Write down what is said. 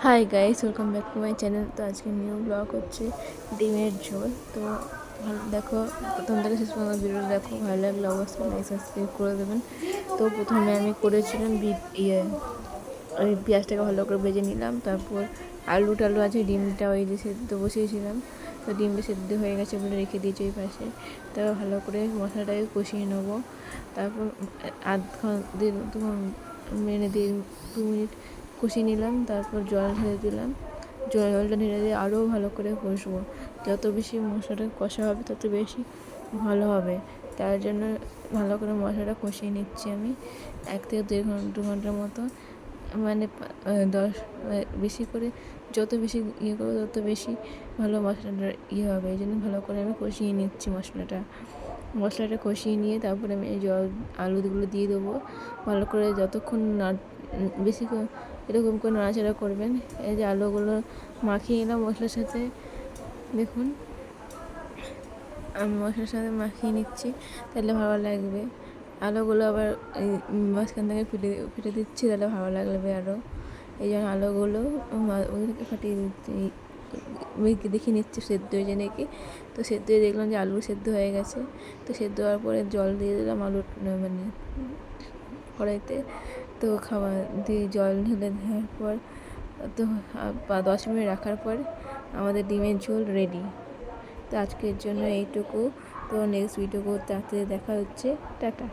Hi guys, welcome back to my channel. তো আজকে new blog হচ্ছে ডিমের ঝোল। তো ভালো দেখো, প্রথম থেকে শেষ পর্যন্ত ভিডিওটা দেখো। ভালো লাগলে অবশ্যই লাইক সাবস্ক্রাইব করে দেবেন। তো প্রথমে আমি করেছিলাম ওই পেঁয়াজটাকে ভালো করে ভেজে নিলাম। তারপর আলু টালু আছে, ডিমটা ওই যে সেদ্ধ বসিয়েছিলাম। তো ডিমটা সেদ্ধ হয়ে গেছে বলে রেখে দিয়েছি ওই পাশে। তারপর ভালো করে মশলাটাকে কষিয়ে নেবো। তারপর মেরে দিয়ে 2 মিনিট কষিয়ে নিলাম। তারপর জল ঢেলে দিলাম। জলটা ঢেলে দিয়ে আরও ভালো করে কষবো। যত বেশি মশলাটা কষা হবে তত বেশি ভালো হবে। তার জন্য ভালো করে মশলাটা কষিয়ে নিচ্ছি আমি 1 থেকে 2 ঘন্টার মতো। মানে বেশি করে যত বেশি করবো তত বেশি ভালো মশলাটা হবে। এই জন্য ভালো করে আমি কষিয়ে নিচ্ছি মশলাটা কষিয়ে নিয়ে তারপরে আমি এই আলুগুলো দিয়ে দেবো। ভালো করে যতক্ষণ না বেশি করে এরকম করে নাড়াচাড়া করবেন। এই যে আলুগুলো মাখিয়ে নিলাম মশলার সাথে। দেখুন, আমি মশলার সাথে মাখিয়ে নিচ্ছি, তাহলে ভালো লাগবে। আলুগুলো আবার এই মাঝখান থেকে ফেটে দিচ্ছি, তাহলে ভালো লাগবে আরও। এই জন্য আলুগুলো ওদেরকে ফাটিয়ে দিচ্ছি, দেখে নিচ্ছি সেদ্ধ হয়েছে নাকি। তো সেদ্ধ হয়ে দেখলাম যে আলু সেদ্ধ হয়ে গেছে। তো সেদ্ধ হওয়ার পরে জল দিয়ে দিলাম মানে কড়াইতে। তো খাবার দিয়ে জল ঢেলে দেওয়ার পর তো 10 মিনিট রাখার পর আমাদের ডিমের ঝোল রেডি। তো আজকের জন্য এইটুকু। তো নেক্সট ভিডিও করতে দেখা হচ্ছে। টাটা।